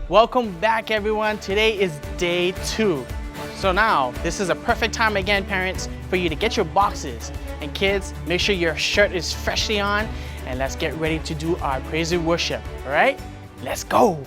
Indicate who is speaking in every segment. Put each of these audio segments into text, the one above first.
Speaker 1: Welcome back, everyone. Today is day 2. So now, this is a perfect time again, parents, for you to get your boxes. And kids, make sure your shirt is freshly on, and let's get ready to do our praise and worship, all right? Let's go.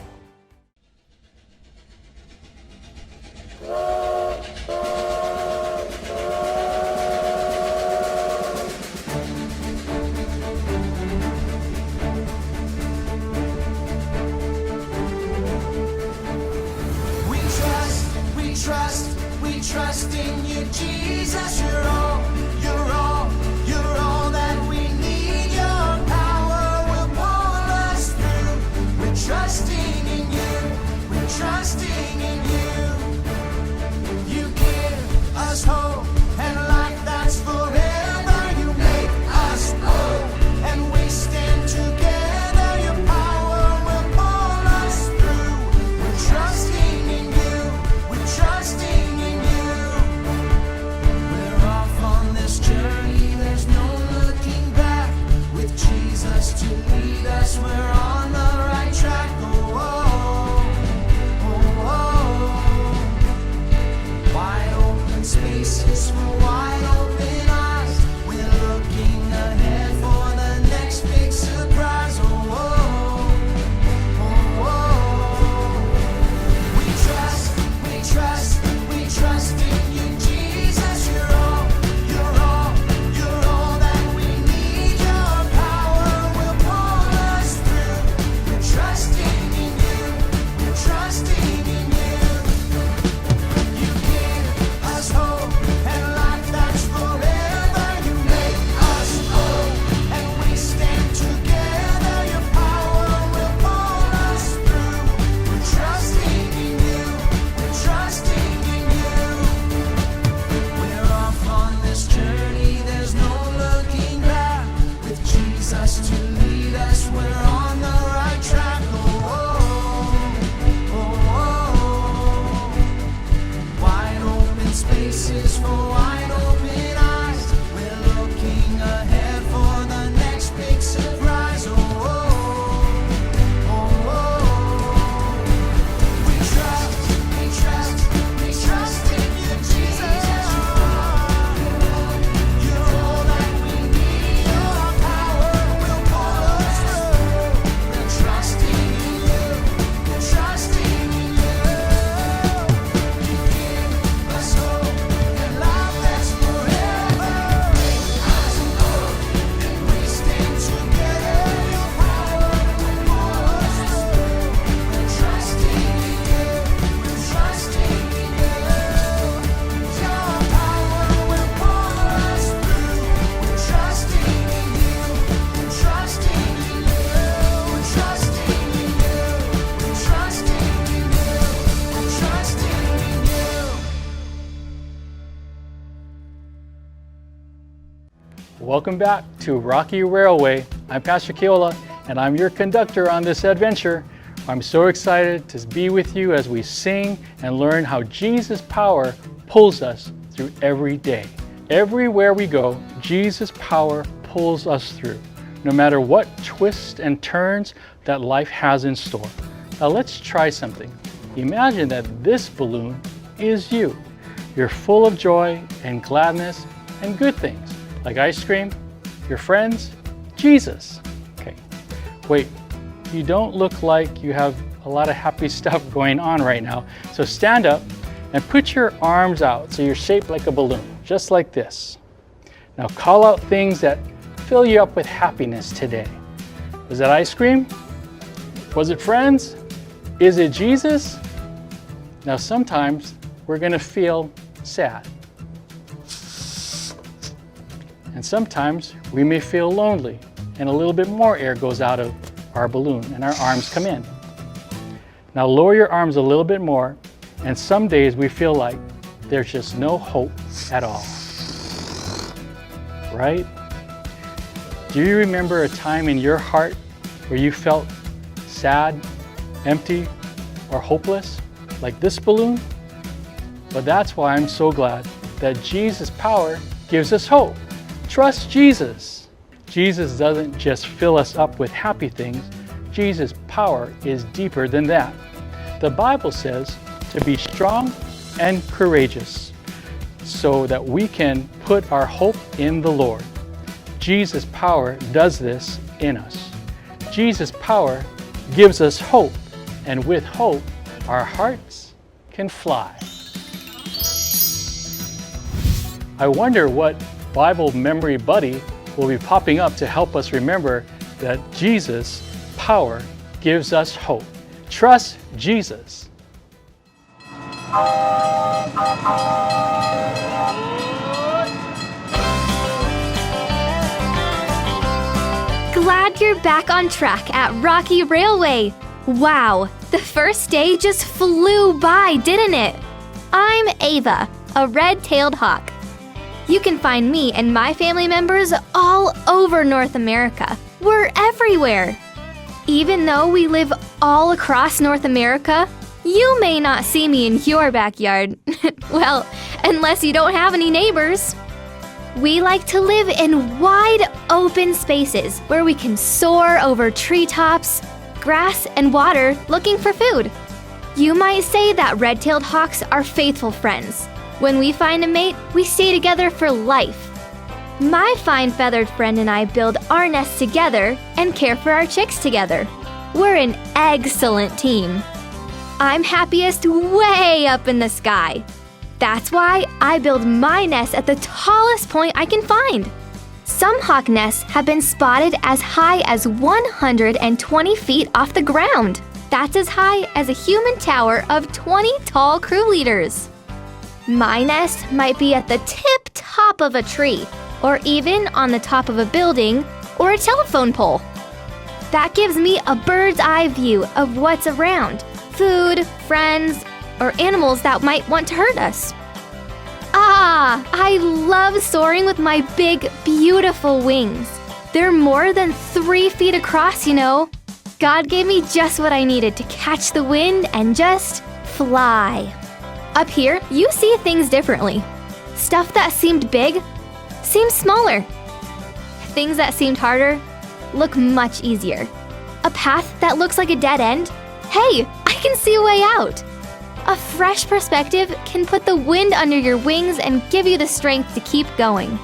Speaker 2: We trust in you, Jesus. You're all that we need. Your power will pull us through. We're trusting in you. We're trusting in you. You give us hope and life that's forever. You make us whole, and we stand together. Your power will pull us through. We're trusting in you. We're trusting. To lead us, we're on the right track. Wide open spaces for wide open eyes. We're looking ahead for the next big surprise. We trust in you, Jesus. You're all that we need. Your power will pull us through. We're trusting in you. We're trusting in you. You give us hope and life that's forever. You make us whole, and we stand together. Your power will pull us through. We're trusting in you. We're trusting in you. We're off on this journey. There's no looking back. With Jesus to lead us, we're on the right track. Wide open spaces for wide open eyes. We're looking ahead for the next big surprise. We trust in you, Jesus. You're all that we need. Your power will pull us through. We're trusting in you. We're trusting in you. You give us hope and life that's forever. Make us whole, and we stand together. Your power will pull us through. We're trusting in you. We're trusting in you. Your power will pull us through. We're trusting in you. We're trusting in you. We're trusting in you. We're trusting in you. We're trusting in you.
Speaker 3: Welcome back to Rocky Railway. I'm Pastor KEOLA, and I'm your conductor on this adventure. I'm so excited to be with you as we sing and learn how Jesus' power pulls us through every day. Everywhere we go, Jesus' power pulls us through, no matter what twists and turns that life has in store. Now let's try something. Imagine that this balloon is you. You're full of joy and gladness and good things, like ice cream, your friends, Jesus. Okay, wait, you don't look like you have a lot of happy stuff going on right now. So stand up and put your arms out so you're shaped like a balloon, just like this. Now call out things that fill you up with happiness today. Was that ice cream? Was it friends? Is it Jesus? Now sometimes we're going to feel sad. And sometimes we may feel lonely, and a little bit more air goes out of our balloon and our arms come in. Now lower your arms a little bit more, and some days we feel like there's just no hope at all. Right? Do you remember a time in your heart where you felt sad, empty, or hopeless, like this balloon? But that's why I'm so glad that Jesus' power gives us hope. Trust Jesus. Jesus doesn't just fill us up with happy things. Jesus' power is deeper than that. The Bible says to be strong and courageous so that we can put our hope in the Lord. Jesus' power does this in us. Jesus' power gives us hope, and with hope, our hearts can fly. I wonder what Bible memory buddy will be popping up to help us remember that Jesus' power gives us hope. Trust Jesus.
Speaker 4: Glad you're back on track at Rocky Railway. Wow, the first day just flew by, didn't it? I'm Ava, a red-tailed hawk. You can find me and my family members all over North America. We're everywhere. Even though we live all across North America, you may not see me in your backyard. Well, unless you don't have any neighbors. We like to live in wide open spaces where we can soar over treetops, grass, and water looking for food. You might say that red-tailed hawks are faithful friends. When we find a mate, we stay together for life. My fine feathered friend and I build our nest together and care for our chicks together. We're an excellent team. I'm happiest way up in the sky. That's why I build my nest at the tallest point I can find. Some hawk nests have been spotted as high as 120 feet off the ground. That's as high as a human tower of 20 tall crew leaders. My nest might be at the tip top of a tree, or even on the top of a building or a telephone pole. That gives me a bird's eye view of what's around: food, friends, or animals that might want to hurt us. I love soaring with my big, beautiful wings. They're more than 3 feet across, you know. God gave me just what I needed to catch the wind and just fly. Up here, you see things differently. Stuff that seemed big seems smaller. Things that seemed harder look much easier. A path that looks like a dead end, hey, I can see a way out. A fresh perspective can put the wind under your wings and give you the strength to keep going.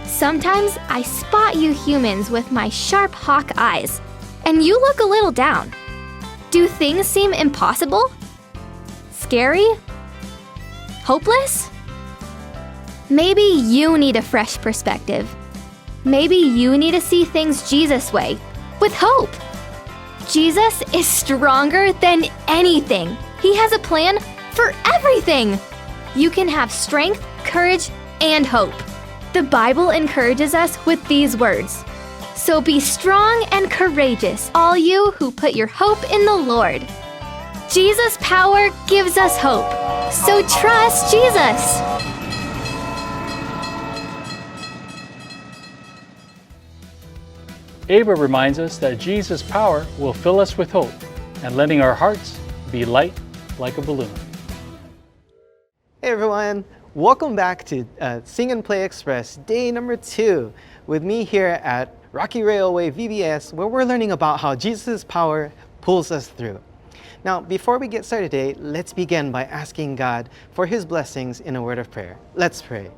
Speaker 4: Sometimes I spot you humans with my sharp hawk eyes, and you look a little down. Do things seem impossible? Scary? Hopeless? Maybe you need a fresh perspective. Maybe you need to see things Jesus' way, with hope. Jesus is stronger than anything. He has a plan for everything. You can have strength, courage, and hope. The Bible encourages us with these words. So be strong and courageous, all you who put your hope in the Lord. Jesus' power gives us hope. So trust Jesus.
Speaker 3: Ava reminds us that Jesus' power will fill us with hope and letting our hearts be light like a balloon.
Speaker 5: Hey everyone, welcome back to Sing and Play Express, day number 2, with me here at Rocky Railway VBS, where we're learning about how Jesus' power pulls us through. Now, before we get started today, let's begin by asking God for His blessings in a word of prayer. Let's pray.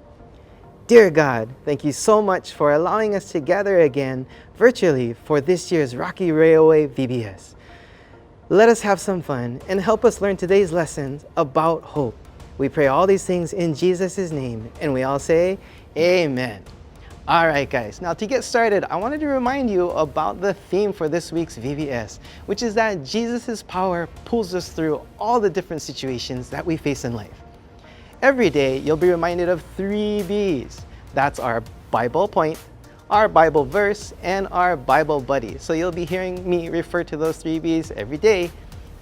Speaker 5: Dear God, thank you so much for allowing us to gather again virtually for this year's Rocky Railway VBS. Let us have some fun and help us learn today's lessons about hope. We pray all these things in Jesus' name, and we all say, Amen. All right, guys, now to get started, I wanted to remind you about the theme for this week's VBS, which is that Jesus' power pulls us through all the different situations that we face in life. Every day, you'll be reminded of 3 B's. That's our Bible point, our Bible verse, and our Bible buddy. So you'll be hearing me refer to those 3 B's every day.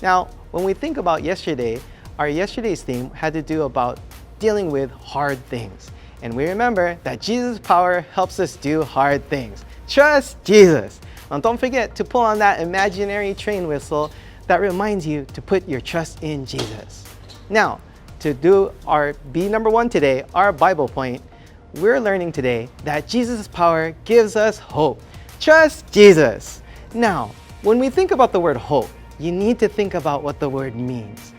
Speaker 5: Now, when we think about yesterday, our yesterday's theme had to do about dealing with hard things. And we remember that Jesus' power helps us do hard things. Trust Jesus. Now don't forget to pull on that imaginary train whistle that reminds you to put your trust in Jesus. Now, to do our B number 1 today, our Bible point, we're learning today that Jesus' power gives us hope. Trust Jesus. Now, when we think about the word hope, you need to think about what the word means.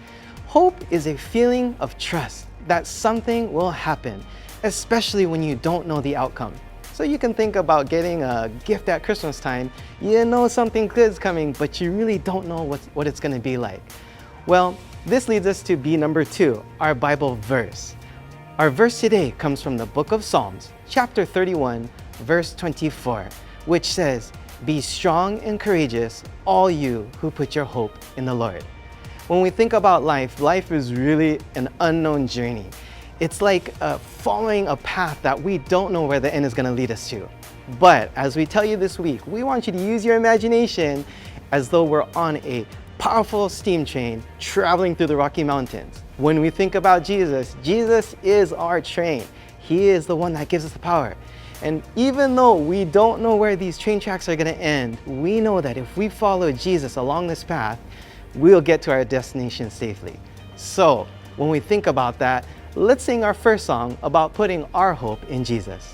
Speaker 5: Hope is a feeling of trust that something will happen, especially when you don't know the outcome. So you can think about getting a gift at Christmas time. You know something good's coming, but you really don't know what it's going to be like. Well, this leads us to B number 2, our Bible verse. Our verse today comes from the book of Psalms, chapter 31, verse 24, which says, "Be strong and courageous, all you who put your hope in the Lord." When we think about life, life is really an unknown journey. It's like following a path that we don't know where the end is going to lead us to. But as we tell you this week, we want you to use your imagination as though we're on a powerful steam train traveling through the Rocky Mountains. When we think about Jesus, Jesus is our train. He is the one that gives us the power. And even though we don't know where these train tracks are going to end, we know that if we follow Jesus along this path, we'll get to our destination safely. So when we think about that, let's sing our first song about putting our hope in Jesus.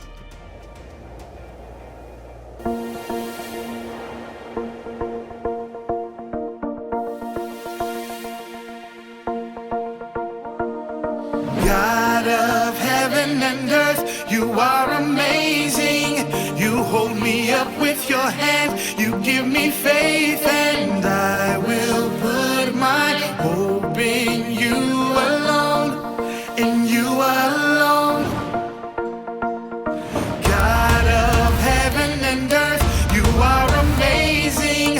Speaker 2: God of heaven and earth, you are amazing. You hold me up with your hand, you give me faith, and I will put my hope in you alone, in you alone. God of heaven and earth, you are amazing.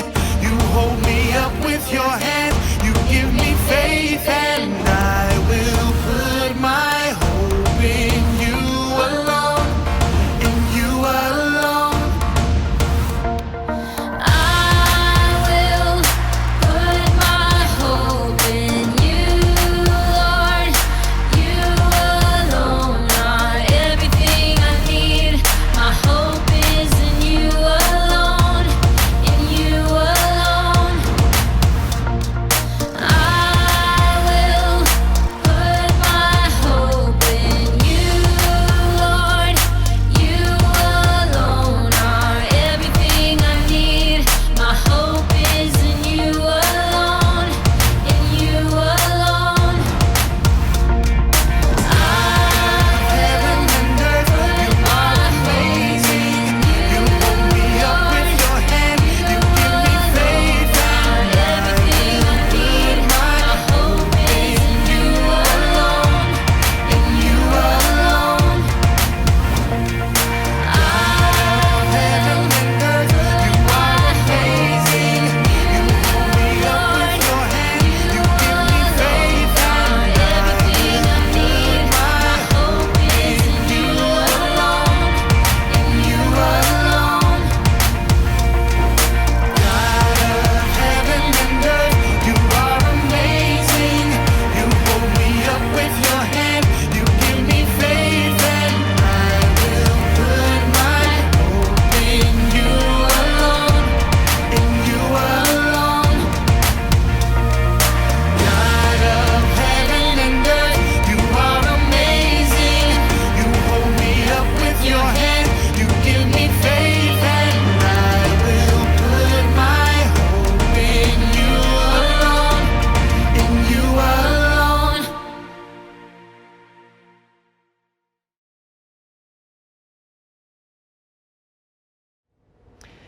Speaker 2: You hold me up with your hand, you give me faith, and I will put my hope in you alone, in you alone.
Speaker 6: I will put my hope in you, Lord. You alone are everything I need. My hope is in you alone, in you alone. I will put my hope in you, Lord. You alone are everything I need. My hope is in you alone, in you alone.
Speaker 2: Heaven and earth, you are amazing. You hold me up with your hand, you give me faith, and
Speaker 6: Everything I need.
Speaker 2: my
Speaker 6: hope is in you alone,
Speaker 2: in you alone. Heaven and earth, you are amazing. You hold me up with your hand, you give me faith, and
Speaker 6: everything I need.
Speaker 2: my
Speaker 6: Hope is in you alone,
Speaker 2: in you alone. God of heaven and earth, you are amazing. You hold me up with your hand, you give me faith, and I will put my hope in you alone, in you alone. God of heaven and earth, you are amazing. You hold me up with your hand, you give me faith, and I will put my hope in you alone, in you alone.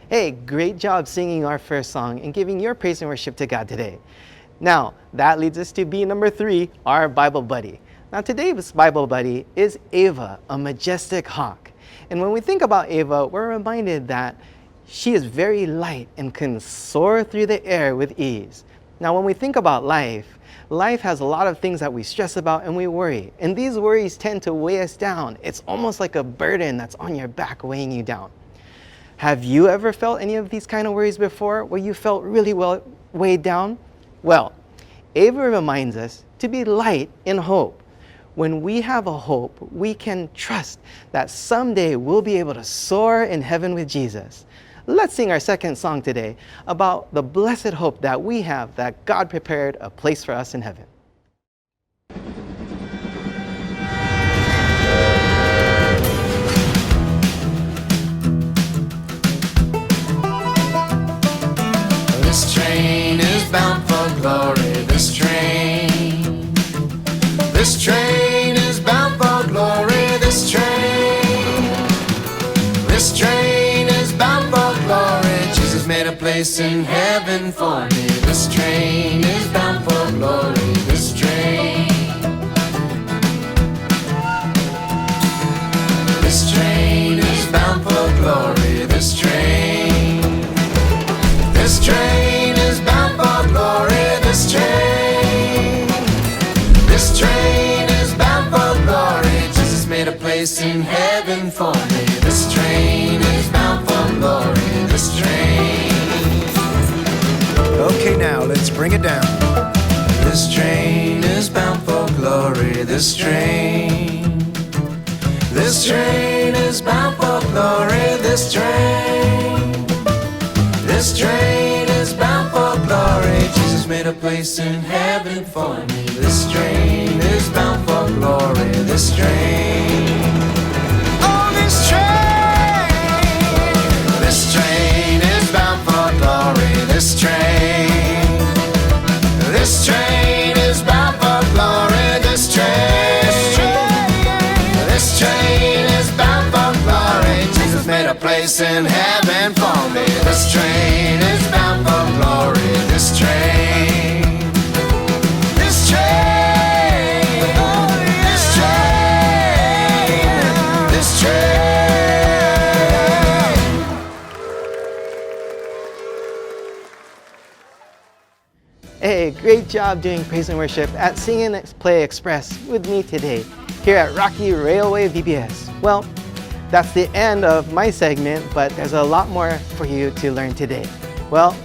Speaker 5: Hey, great job singing our first song and giving your praise and worship to God today. Now, that leads us to B number 3, our Bible buddy. Now, today's Bible buddy is Ava, a majestic hawk. And when we think about Ava, we're reminded that she is very light and can soar through the air with ease. Now, when we think about life, life has a lot of things that we stress about and we worry. And these worries tend to weigh us down. It's almost like a burden that's on your back weighing you down. Have you ever felt any of these kind of worries before where you felt really well weighed down? Well, Ava reminds us to be light in hope. When we have a hope, we can trust that someday we'll be able to soar in heaven with Jesus. Let's sing our second song today about the blessed hope that we have that God prepared a place for us in heaven.
Speaker 2: This train is bound glory. This train is bound for glory. This train is bound for glory. Jesus made a place in heaven for me. This train is bound for glory. This train is bound for glory. This train is bound for glory. This train is bound for glory. Jesus made a place in heaven for me. This train is bound for glory. This train. Okay, now let's bring it down. This train is bound for glory. This train is bound for glory. This train is bound for glory. Jesus made a place in heaven for me. This train is bound for glory. This train. Oh, this train is bound for glory. This train is bound for glory. This train is bound for glory. Jesus made a place in heaven for me. This train is bound for glory. This train.
Speaker 5: Hey, great job doing praise and worship at Sing and Play Express with me today here at Rocky Railway VBS. Well, that's the end of my segment, but there's a lot more for you to learn today. Well,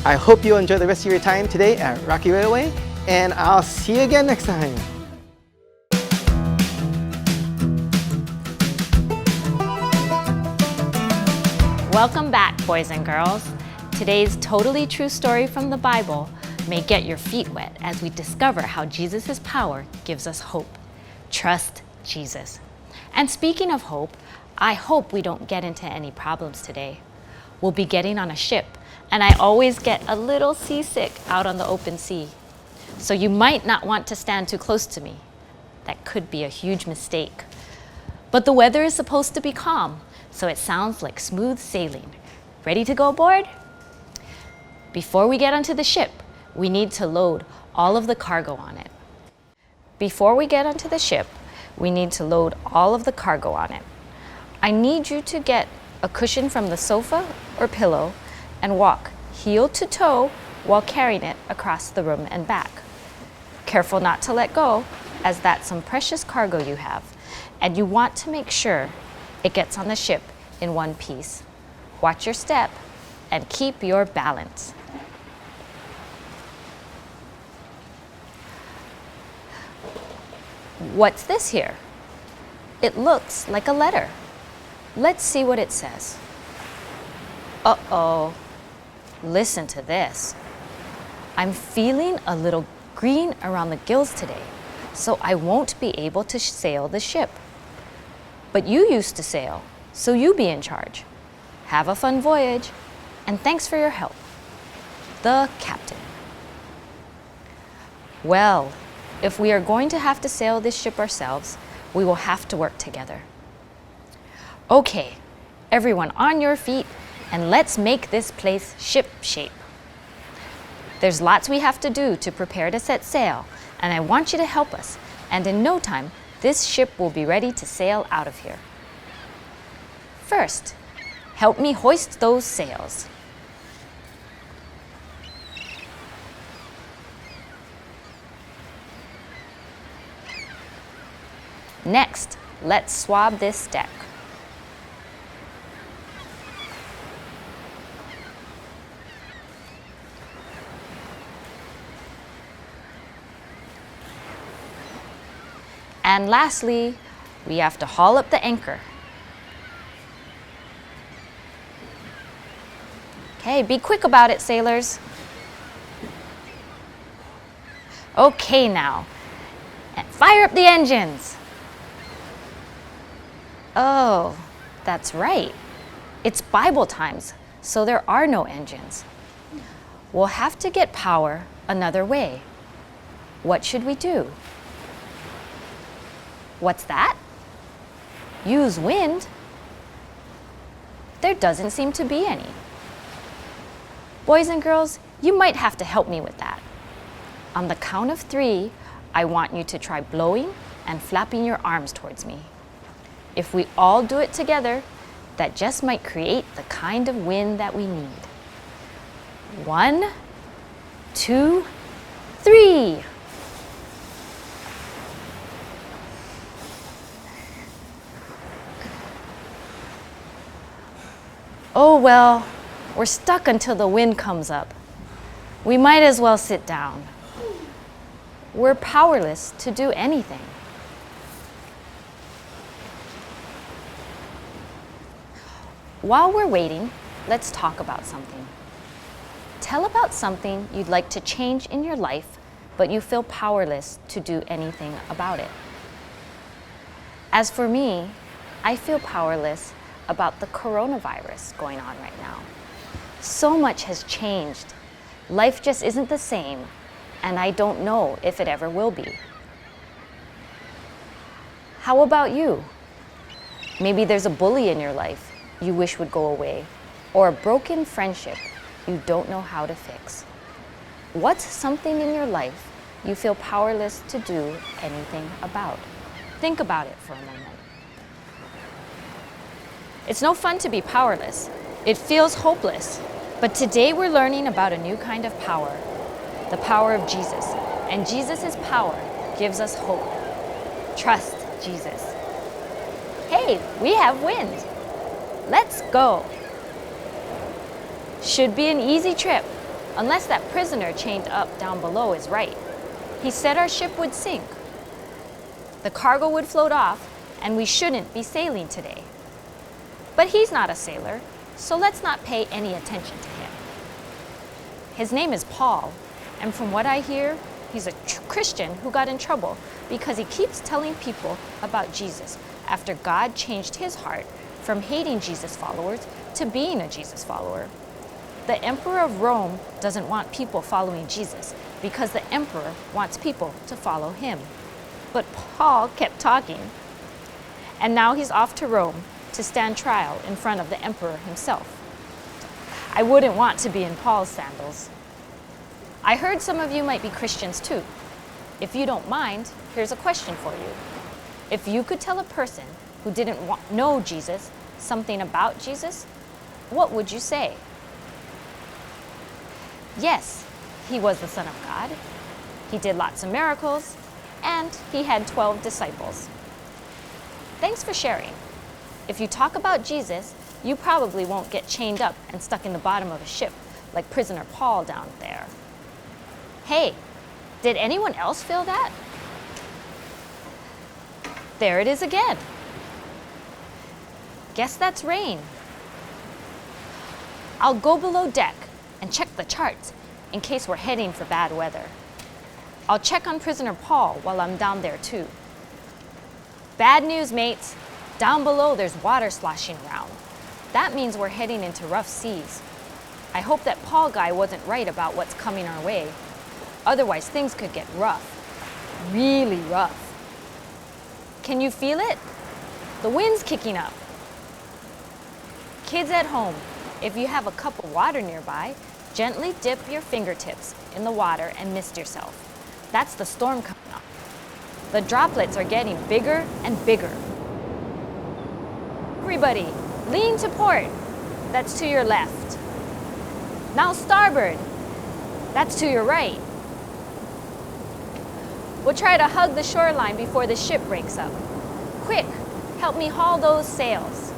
Speaker 5: I hope you enjoy the rest of your time today at Rocky Railway, and I'll see you again next time.
Speaker 7: Welcome back, boys and girls. Today's totally true story from the Bible may get your feet wet as we discover how Jesus' power gives us hope. Trust Jesus. And speaking of hope, I hope we don't get into any problems today. We'll be getting on a ship, and I always get a little seasick out on the open sea. So you might not want to stand too close to me. That could be a huge mistake. But the weather is supposed to be calm, so it sounds like smooth sailing. Ready to go aboard? Before we get onto the ship, we need to load all of the cargo on it. I need you to get a cushion from the sofa or pillow and walk heel to toe while carrying it across the room and back. Careful not to let go, as that's some precious cargo you have, and you want to make sure it gets on the ship in one piece. Watch your step and keep your balance. What's this here? It looks like a letter. Let's see what it says. Uh-oh. Listen to this. I'm feeling a little green around the gills today, so I won't be able to sail the ship. But you used to sail, so you be in charge. Have a fun voyage, and thanks for your help. The captain. Well, if we are going to have to sail this ship ourselves, we will have to work together. Okay, everyone on your feet, and let's make this place ship-shape. There's lots we have to do to prepare to set sail, and I want you to help us, and in no time, this ship will be ready to sail out of here. First, help me hoist those sails. Next, let's swab this deck. And lastly, we have to haul up the anchor. Okay, be quick about it, sailors. Okay now, and fire up the engines. Oh, that's right. It's Bible times, so there are no engines. We'll have to get power another way. What should we do? What's that? Use wind? There doesn't seem to be any. Boys and girls, you might have to help me with that. On the count of 3, I want you to try blowing and flapping your arms towards me. If we all do it together, that just might create the kind of wind that we need. 1, 2, 3. Oh well, we're stuck until the wind comes up. We might as well sit down. We're powerless to do anything. While we're waiting, let's talk about something. Tell about something you'd like to change in your life, but you feel powerless to do anything about it. As for me, I feel powerless about the coronavirus going on right now. So much has changed. Life just isn't the same, and I don't know if it ever will be. How about you? Maybe there's a bully in your life you wish would go away, or a broken friendship you don't know how to fix. What's something in your life you feel powerless to do anything about? Think about it for a moment. It's no fun to be powerless. It feels hopeless. But today we're learning about a new kind of power, the power of Jesus. And Jesus' power gives us hope. Trust Jesus. Hey, we have wind. Let's go. Should be an easy trip, unless that prisoner chained up down below is right. He said our ship would sink. The cargo would float off, and we shouldn't be sailing today. But he's not a sailor, so let's not pay any attention to him. His name is Paul, and from what I hear, he's a Christian who got in trouble because he keeps telling people about Jesus after God changed his heart from hating Jesus followers to being a Jesus follower. The emperor of Rome doesn't want people following Jesus because the emperor wants people to follow him. But Paul kept talking, and now he's off to Rome to stand trial in front of the emperor himself. I wouldn't want to be in Paul's sandals. I heard some of you might be Christians too. If you don't mind, here's a question for you. If you could tell a person who didn't know Jesus something about Jesus, what would you say? Yes, he was the Son of God. He did lots of miracles, and he had 12 disciples. Thanks for sharing. If you talk about Jesus, you probably won't get chained up and stuck in the bottom of a ship like prisoner Paul down there. Hey, did anyone else feel that? There it is again. Guess that's rain. I'll go below deck and check the charts in case we're heading for bad weather. I'll check on prisoner Paul while I'm down there too. Bad news, mates. Down below there's water sloshing around. That means we're heading into rough seas. I hope that Paul guy wasn't right about what's coming our way. Otherwise things could get rough. Really rough. Can you feel it? The wind's kicking up. Kids at home, if you have a cup of water nearby, gently dip your fingertips in the water and mist yourself. That's the storm coming up. The droplets are getting bigger and bigger. Everybody, lean to port. That's to your left. Now starboard. That's to your right. We'll try to hug the shoreline before the ship breaks up. Quick, help me haul those sails.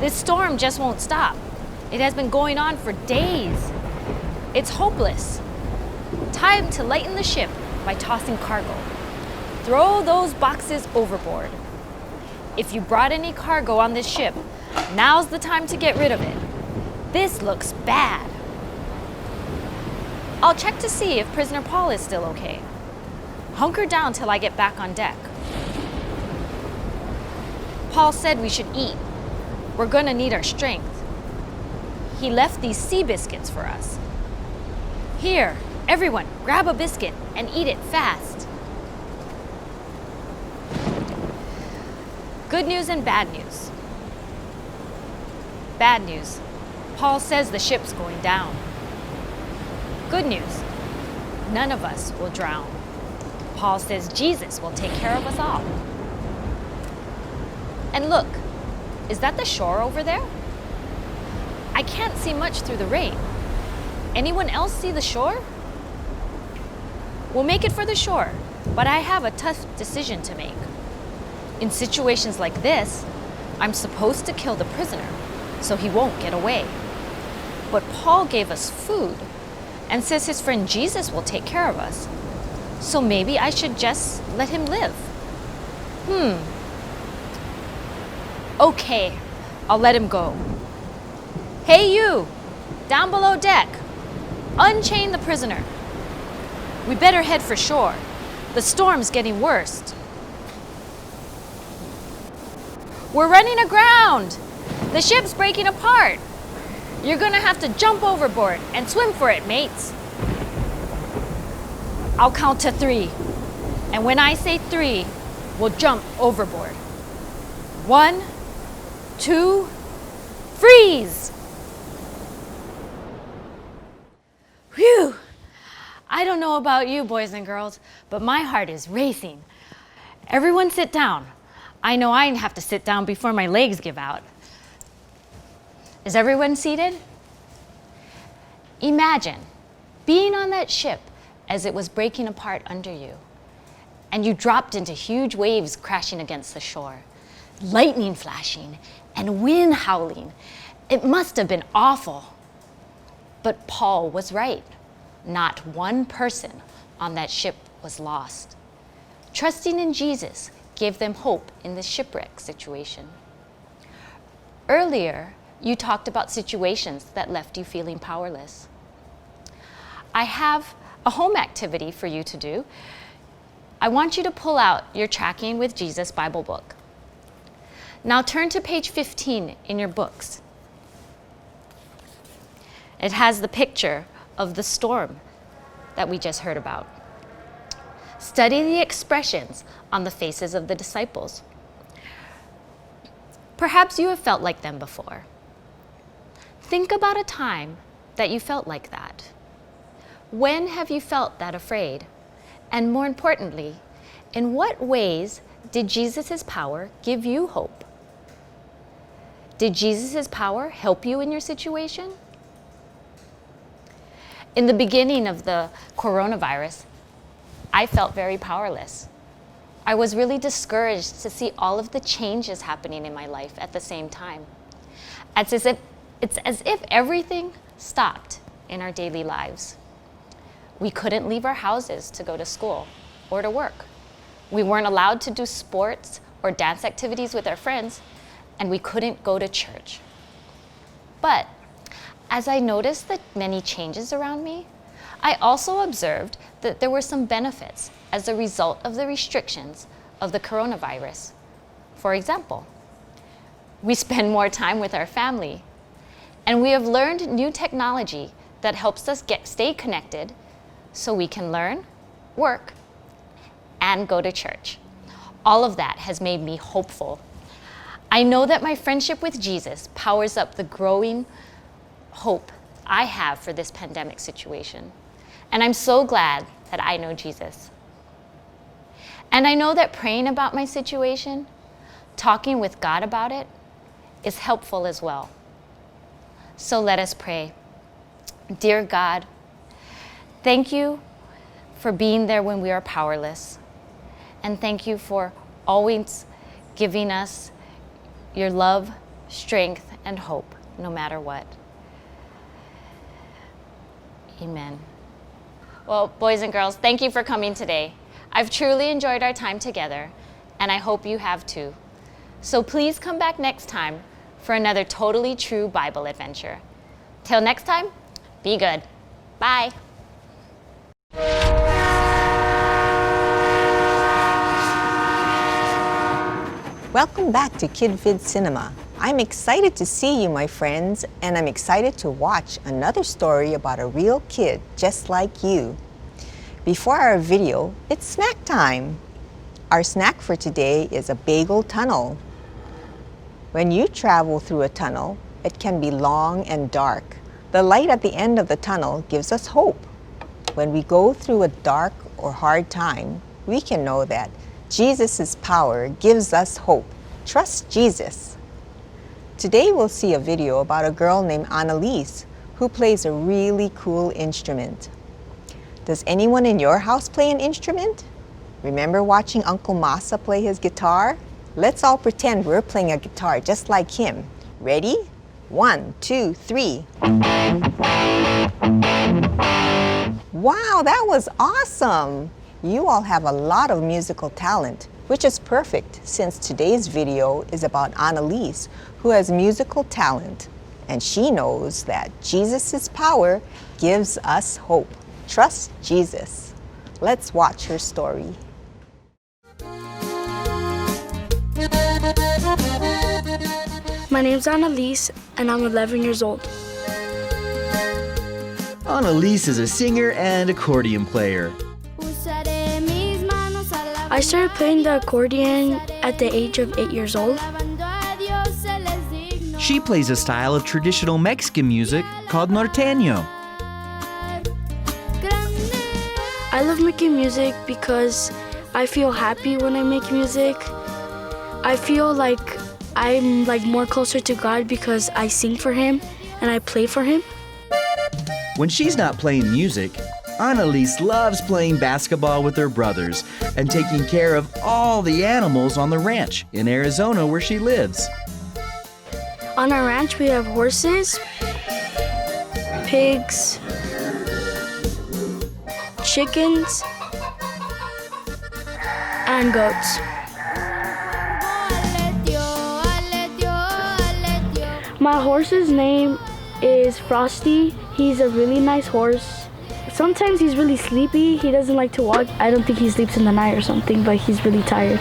Speaker 7: This storm just won't stop. It has been going on for days. It's hopeless. Time to lighten the ship by tossing cargo. Throw those boxes overboard. If you brought any cargo on this ship, now's the time to get rid of it. This looks bad. I'll check to see if prisoner Paul is still okay. Hunker down till I get back on deck. Paul said we should eat. We're gonna need our strength. He left these sea biscuits for us. Here, everyone, grab a biscuit and eat it fast. Good news and bad news. Bad news. Paul says the ship's going down. Good news. None of us will drown. Paul says Jesus will take care of us all. And look, is that the shore over there? I can't see much through the rain. Anyone else see the shore? We'll make it for the shore, but I have a tough decision to make. In situations like this, I'm supposed to kill the prisoner so he won't get away. But Paul gave us food and says his friend Jesus will take care of us. So maybe I should just let him live. Okay, I'll let him go. Hey you, down below deck, unchain the prisoner. We better head for shore. The storm's getting worse. We're running aground. The ship's breaking apart. You're gonna have to jump overboard and swim for it, mates. I'll count to 3. And when I say 3, we'll jump overboard. 1, 2, freeze! Whew! I don't know about you, boys and girls, but my heart is racing. Everyone sit down. I know I have to sit down before my legs give out. Is everyone seated? Imagine being on that ship as it was breaking apart under you, and you dropped into huge waves crashing against the shore, lightning flashing and wind howling. It must have been awful. But Paul was right. Not one person on that ship was lost. Trusting in Jesus gave them hope in the shipwreck situation. Earlier, you talked about situations that left you feeling powerless. I have a home activity for you to do. I want you to pull out your Tracking with Jesus Bible book. Now turn to page 15 in your books. It has the picture of the storm that we just heard about. Study the expressions on the faces of the disciples. Perhaps you have felt like them before. Think about a time that you felt like that. When have you felt that afraid? And more importantly, in what ways did Jesus' power give you hope? Did Jesus' power help you in your situation? In the beginning of the coronavirus, I felt very powerless. I was really discouraged to see all of the changes happening in my life at the same time. It's as if everything stopped in our daily lives. We couldn't leave our houses to go to school or to work. We weren't allowed to do sports or dance activities with our friends, and we couldn't go to church. But as I noticed the many changes around me, I also observed that there were some benefits as a result of the restrictions of the coronavirus. For example, we spend more time with our family, and we have learned new technology that helps us stay connected so we can learn, work, and go to church. All of that has made me hopeful. I know that my friendship with Jesus powers up the growing hope I have for this pandemic situation. And I'm so glad that I know Jesus. And I know that praying about my situation, talking with God about it, is helpful as well. So let us pray. Dear God, thank you for being there when we are powerless. And thank you for always giving us your love, strength, and hope, no matter what. Amen. Well, boys and girls, thank you for coming today. I've truly enjoyed our time together, and I hope you have too. So please come back next time for another totally true Bible adventure. Till next time, be good. Bye.
Speaker 8: Welcome back to KidVid Cinema. I'm excited to see you, my friends, and I'm excited to watch another story about a real kid just like you. Before our video, it's snack time. Our snack for today is a bagel tunnel. When you travel through a tunnel, it can be long and dark. The light at the end of the tunnel gives us hope. When we go through a dark or hard time, we can know that Jesus' power gives us hope. Trust Jesus. Today we'll see a video about a girl named Annalise who plays a really cool instrument. Does anyone in your house play an instrument? Remember watching Uncle MASA play his guitar? Let's all pretend we're playing a guitar just like him. Ready? 1, 2, 3. Wow, that was awesome! You all have a lot of musical talent, which is perfect since today's video is about Annalise, who has musical talent, and she knows that Jesus' power gives us hope. Trust Jesus. Let's watch her story.
Speaker 9: My name's Annalise, and I'm 11 years old.
Speaker 10: Annalise is a singer and accordion player.
Speaker 9: I started playing the accordion at the age of 8 years old.
Speaker 10: She plays a style of traditional Mexican music called norteño.
Speaker 9: I love making music because I feel happy when I make music. I feel like I'm more closer to God because I sing for Him and I play for Him.
Speaker 10: When she's not playing music, Annalise loves playing basketball with her brothers and taking care of all the animals on the ranch in Arizona where she lives.
Speaker 9: On our ranch we have horses, pigs, chickens, and goats. My horse's name is Frosty. He's a really nice horse. Sometimes he's really sleepy. He doesn't like to walk. I don't think he sleeps in the night or something, but he's really tired.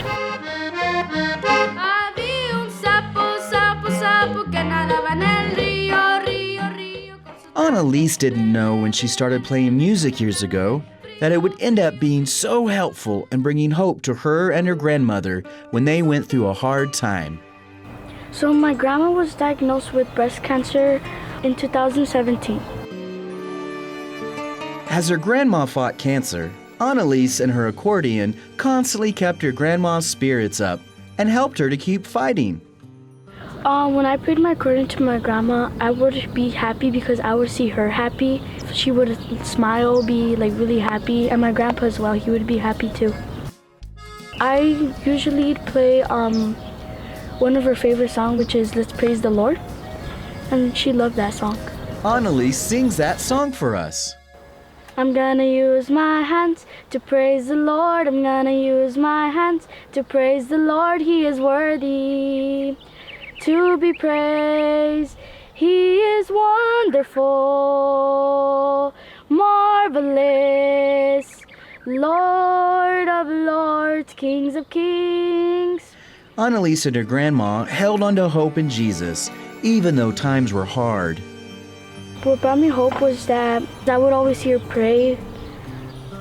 Speaker 10: Annalise didn't know when she started playing music years ago that it would end up being so helpful and bringing hope to her and her grandmother when they went through a hard time.
Speaker 9: So my grandma was diagnosed with breast cancer in 2017.
Speaker 10: As her grandma fought cancer, Annalise and her accordion constantly kept her grandma's spirits up and helped her to keep fighting.
Speaker 9: When I played my accordion to my grandma, I would be happy because I would see her happy. She would smile, be really happy, and my grandpa as well, he would be happy too. I usually play one of her favorite songs, which is Let's Praise the Lord, and she loved that song.
Speaker 10: Annalise sings that song for us.
Speaker 9: I'm gonna use my hands to praise the Lord. I'm gonna use my hands to praise the Lord. He is worthy to be praised. He is wonderful, marvelous, Lord of lords, kings of kings.
Speaker 10: Annalise and her grandma held on to hope in Jesus, even though times were hard.
Speaker 9: What brought me hope was that I would always see her pray.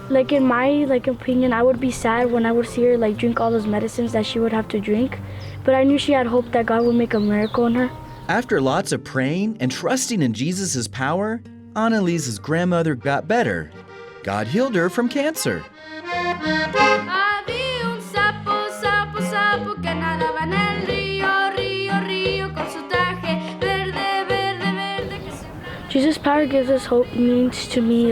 Speaker 9: In my opinion, I would be sad when I would see her drink all those medicines that she would have to drink. But I knew she had hope that God would make a miracle in her.
Speaker 10: After lots of praying and trusting in Jesus' power, Annalise's grandmother got better. God healed her from cancer.
Speaker 9: Jesus' power gives us hope means to me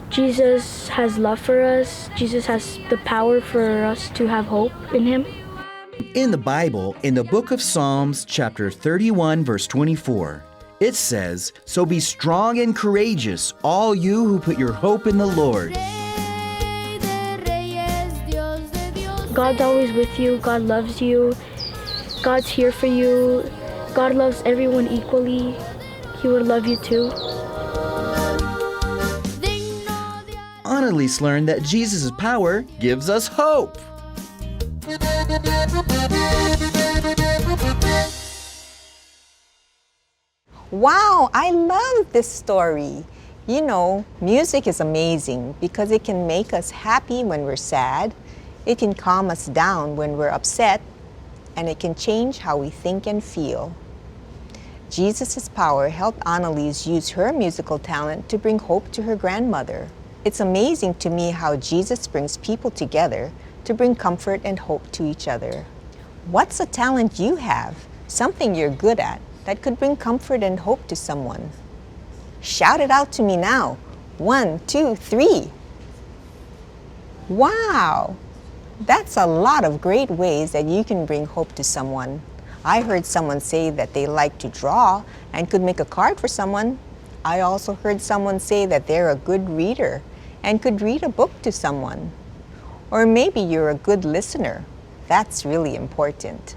Speaker 9: Jesus has love for us. Jesus has the power for us to have hope in Him.
Speaker 10: In the Bible, in the book of Psalms, chapter 31, verse 24, it says, "So be strong and courageous, all you who put your hope in the Lord."
Speaker 9: God's always with you. God loves you. God's here for you. God loves everyone equally. He would love you too.
Speaker 10: Annalise learned that Jesus' power gives us hope.
Speaker 8: Wow, I love this story. You know, music is amazing because it can make us happy when we're sad, it can calm us down when we're upset, and it can change how we think and feel. Jesus' power helped Annalise use her musical talent to bring hope to her grandmother. It's amazing to me how Jesus brings people together to bring comfort and hope to each other. What's a talent you have, something you're good at, that could bring comfort and hope to someone? Shout it out to me now. 1, 2, 3. Wow! That's a lot of great ways that you can bring hope to someone. I heard someone say that they like to draw and could make a card for someone. I also heard someone say that they're a good reader and could read a book to someone. Or maybe you're a good listener. That's really important.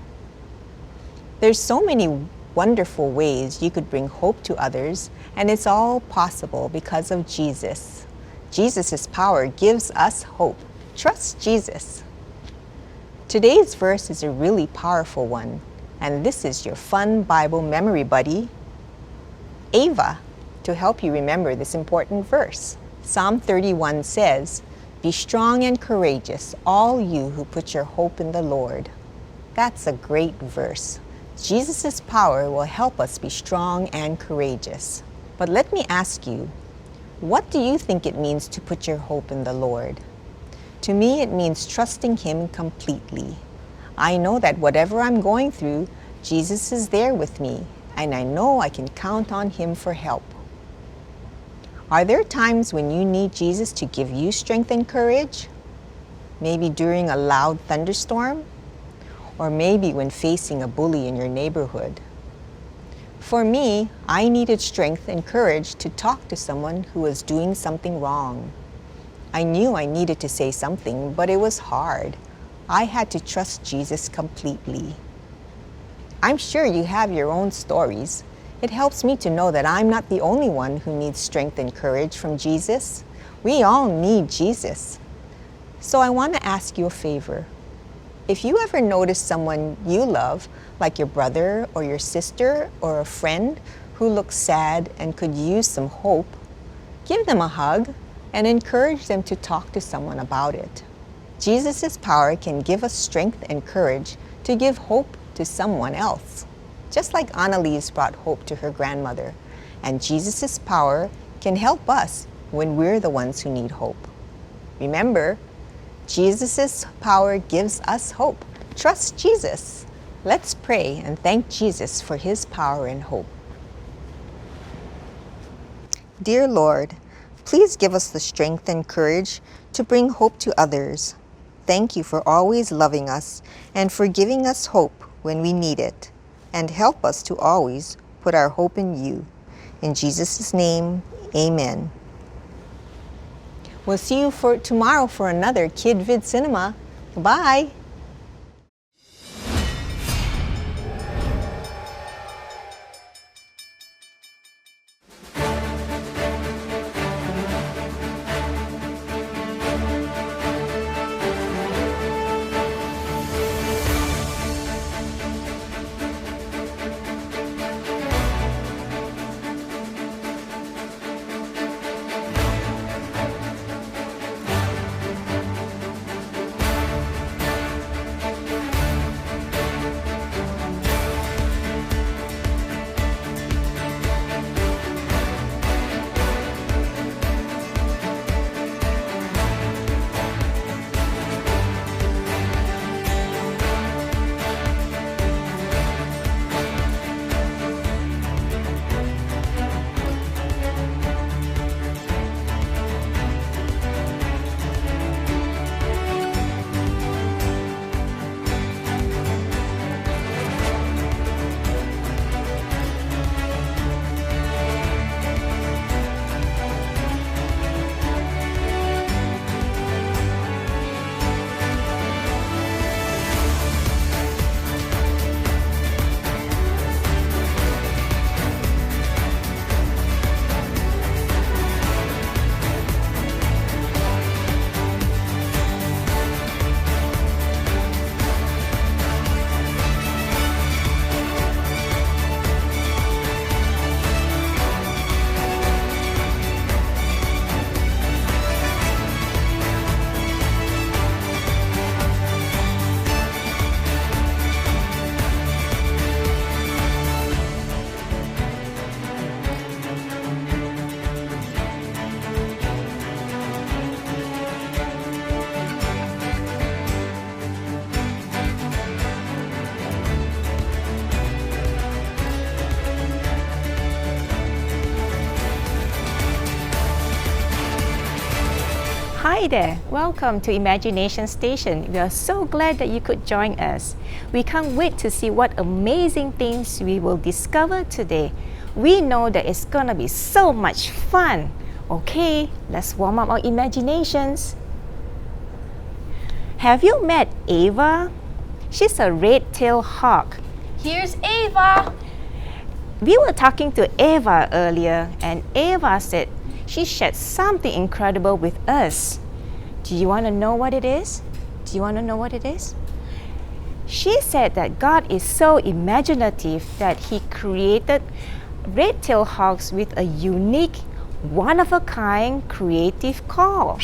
Speaker 8: There's so many wonderful ways you could bring hope to others, and it's all possible because of Jesus. Jesus' power gives us hope. Trust Jesus. Today's verse is a really powerful one, and this is your fun Bible memory buddy, Ava, to help you remember this important verse. Psalm 31 says, "Be strong and courageous, all you who put your hope in the Lord." That's a great verse. Jesus' power will help us be strong and courageous. But let me ask you, what do you think it means to put your hope in the Lord? To me, it means trusting Him completely. I know that whatever I'm going through, Jesus is there with me, and I know I can count on Him for help. Are there times when you need Jesus to give you strength and courage? Maybe during a loud thunderstorm? Or maybe when facing a bully in your neighborhood? For me, I needed strength and courage to talk to someone who was doing something wrong. I knew I needed to say something, but it was hard. I had to trust Jesus completely. I'm sure you have your own stories. It helps me to know that I'm not the only one who needs strength and courage from Jesus. We all need Jesus. So I want to ask you a favor. If you ever notice someone you love, like your brother or your sister or a friend who looks sad and could use some hope, give them a hug and encourage them to talk to someone about it. Jesus' power can give us strength and courage to give hope to someone else, just like Annalise brought hope to her grandmother. And Jesus' power can help us when we're the ones who need hope. Remember, Jesus' power gives us hope. Trust Jesus. Let's pray and thank Jesus for His power and hope. Dear Lord, please give us the strength and courage to bring hope to others. Thank you for always loving us and for giving us hope when we need it. And help us to always put our hope in you. In Jesus' name, amen. We'll see you tomorrow for another Kid Vid Cinema. Bye.
Speaker 7: Hi there, welcome to Imagination Station. We are so glad that you could join us. We can't wait to see what amazing things we will discover today. We know that it's gonna be so much fun. Okay, let's warm up our imaginations. Have you met Ava? She's a red-tailed hawk.
Speaker 9: Here's Ava.
Speaker 7: We were talking to Ava earlier, and Ava said she shared something incredible with us. Do you want to know what it is? Do you want to know what it is? She said that God is so imaginative that He created red-tailed hawks with a unique, one-of-a-kind creative call.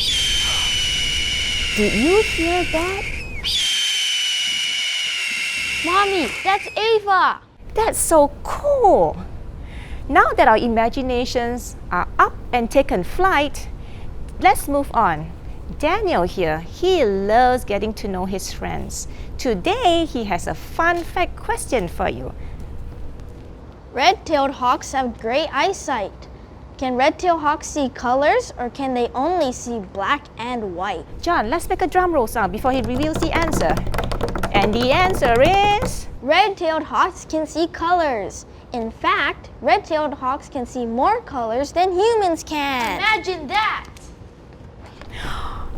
Speaker 7: Did you hear that?
Speaker 9: Mommy, that's Ava.
Speaker 7: That's so cool! Now that our imaginations are up and taken flight, let's move on. Daniel here, he loves getting to know his friends. Today, he has a fun fact question for you.
Speaker 11: Red-tailed hawks have great eyesight. Can red-tailed hawks see colors, or can they only see black and white?
Speaker 7: John, let's make a drum roll sound before he reveals the answer. And the answer is...
Speaker 11: Red-tailed hawks can see colors. In fact, red-tailed hawks can see more colors than humans can.
Speaker 9: Imagine that.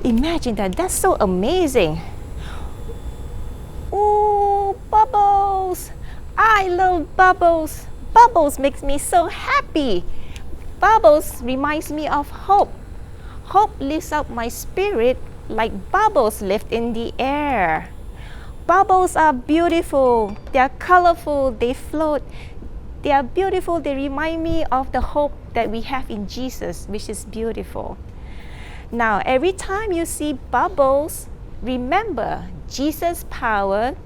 Speaker 7: Imagine that, that's so amazing. Ooh, bubbles. I love bubbles. Bubbles makes me so happy. Bubbles reminds me of hope. Hope lifts up my spirit like bubbles lift in the air. Bubbles are beautiful. They are colorful. They float. They are beautiful. They remind me of the hope that we have in Jesus, which is beautiful. Now, every time you see bubbles, remember Jesus' power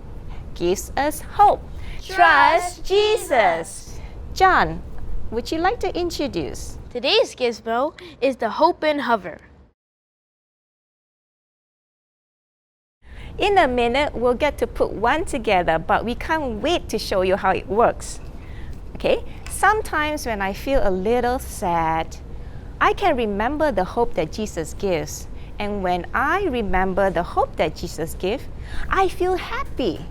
Speaker 7: gives us hope. Trust Jesus. John, would you like to introduce?
Speaker 9: Today's gizmo is the Hope and Hover.
Speaker 7: In a minute, we'll get to put one together, but we can't wait to show you how it works. Okay? Sometimes when I feel a little sad, I can remember the hope that Jesus gives. And when I remember the hope that Jesus gives, I feel happy.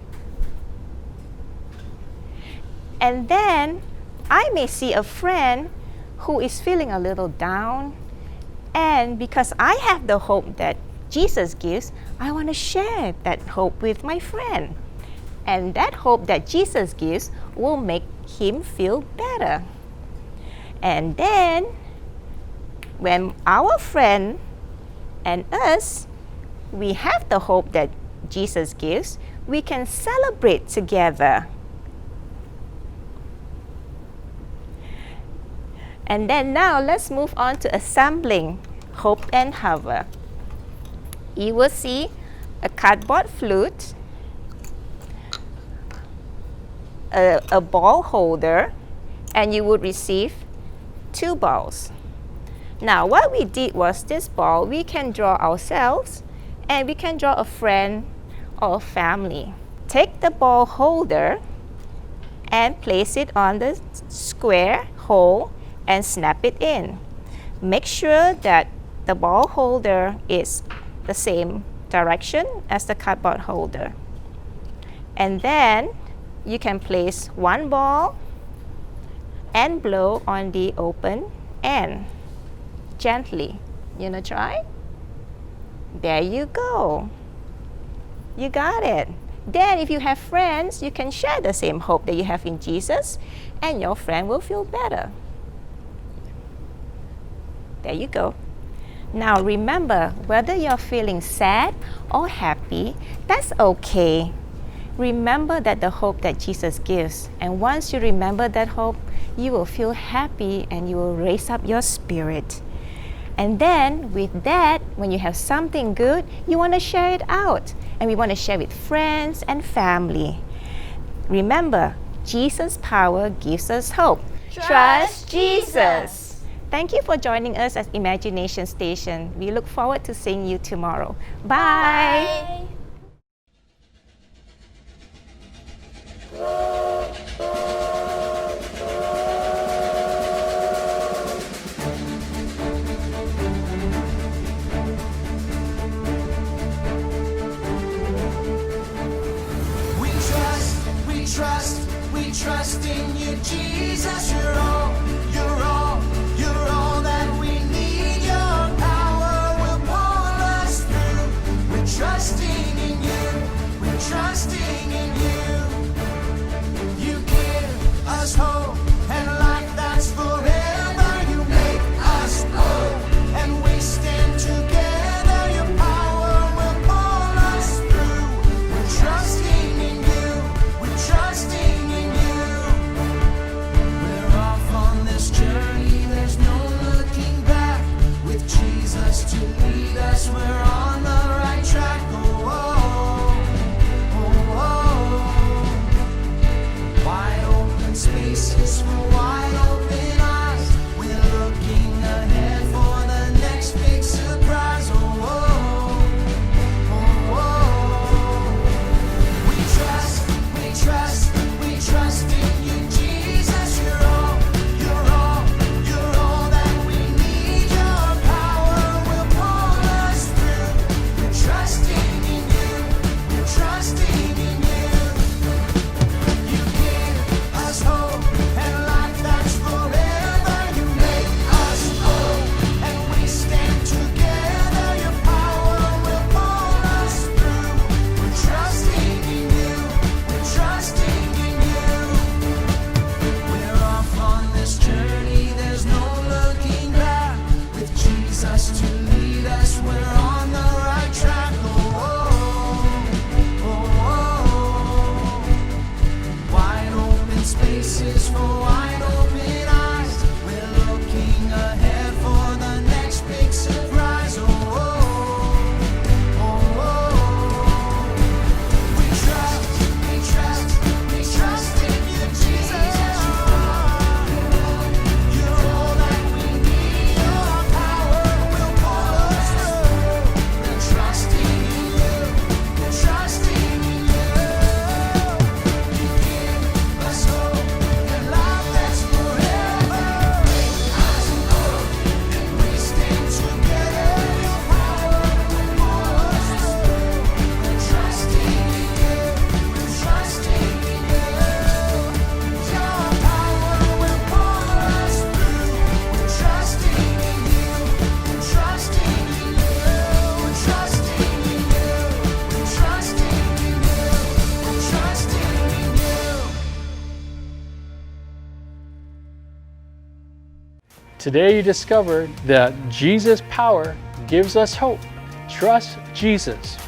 Speaker 7: And then I may see a friend who is feeling a little down, and because I have the hope that Jesus gives, I want to share that hope with my friend. And that hope that Jesus gives will make him feel better. And then, when our friend and us, we have the hope that Jesus gives, we can celebrate together. And then now, let's move on to assembling Hope and Hover. You will see a cardboard flute, a ball holder, and you would receive 2 balls. Now, what we did was this ball, we can draw ourselves, and we can draw a friend or family. Take the ball holder and place it on the square hole and snap it in. Make sure that the ball holder is the same direction as the cardboard holder. And then you can place 1 ball and blow on the open end gently. You wanna try? There you go. You got it. Then if you have friends, you can share the same hope that you have in Jesus, and your friend will feel better. There you go. Now remember, whether you're feeling sad or happy, that's okay. Remember that the hope that Jesus gives. And once you remember that hope, you will feel happy and you will raise up your spirit. And then with that, when you have something good, you want to share it out. And we want to share with friends and family. Remember, Jesus' power gives us hope. Trust Jesus. Thank you for joining us at Imagination Station. We look forward to seeing you tomorrow. Bye.
Speaker 2: We trust in you, Jesus. You're all that we need. Your power will pull us through. We're trusting in you. We're trusting in you. You give us hope and life that's forever. You make us whole, and we stand together. Your power will pull us through. We're trusting in you. We're trusting in you. We're off on this journey. There's no looking back. With Jesus to lead us, we're on the right track. Oh, oh, oh, oh. Wide open spaces for wide open eyes. We're looking ahead for the next big surprise. Oh, oh, oh, oh. We trust in you, Jesus. You're all that we need. Your power will pull us through. We're trusting in you. We're trusting in you. You give us hope and life that's forever. You make us whole, and we stand together. Your power will pull us through. We're trusting in you. We're trusting in you. We're off on this journey. There's no looking back. With Jesus to lead us, we're on the right track. Oh, oh, oh, oh. Wide open spaces for wide open eyes. We're looking ahead for the next big surprise. Oh, oh, oh, oh. We trust in you, Jesus. You're all that we need. Your power will pull us through. We're trusting in you. We're trusting in you. You give us hope and life that's forever. Make us whole, and we stand together. Your power will pull us through. We're trusting in you. We're trusting in you. Your power will pull us through. We're trusting in you. We're trusting in you. We're trusting in you. We're trusting in you. We're trusting in you.
Speaker 3: Today you discovered that Jesus' power gives us hope. Trust Jesus.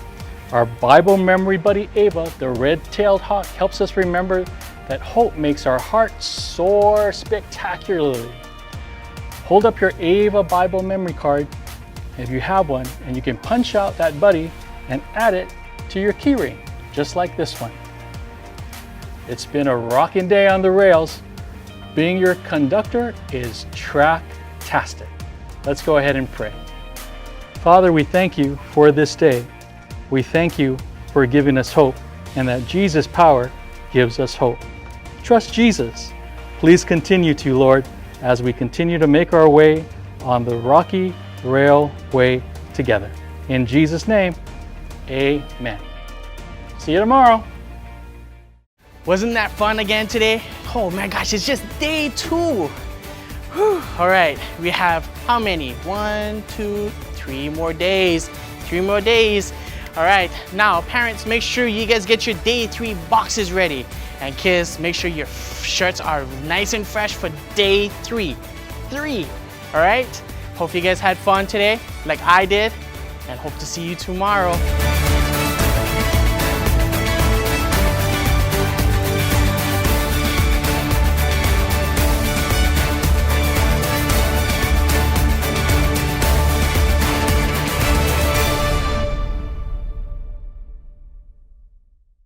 Speaker 3: Our Bible memory buddy Ava, the red-tailed hawk, helps us remember that hope makes our hearts soar spectacularly. Hold up your Ava Bible memory card if you have one, and you can punch out that buddy and add it to your key ring, just like this one. It's been a rocking day on the rails. Being your conductor is track-tastic. Let's go ahead and pray. Father, we thank you for this day. We thank you for giving us hope, and that Jesus' power gives us hope. Trust Jesus. Please continue to, Lord, as we continue to make our way on the rocky railway together. In Jesus' name, amen. See you tomorrow.
Speaker 1: Wasn't that fun again today? Oh my gosh, it's just day 2. Whew. All right, we have how many? 1, 2, 3 more days. 3 more days. All right, now parents, make sure you guys get your day 3 boxes ready. And kids, make sure your shirts are nice and fresh for day 3. All right? Hope you guys had fun today, like I did, and hope to see you tomorrow.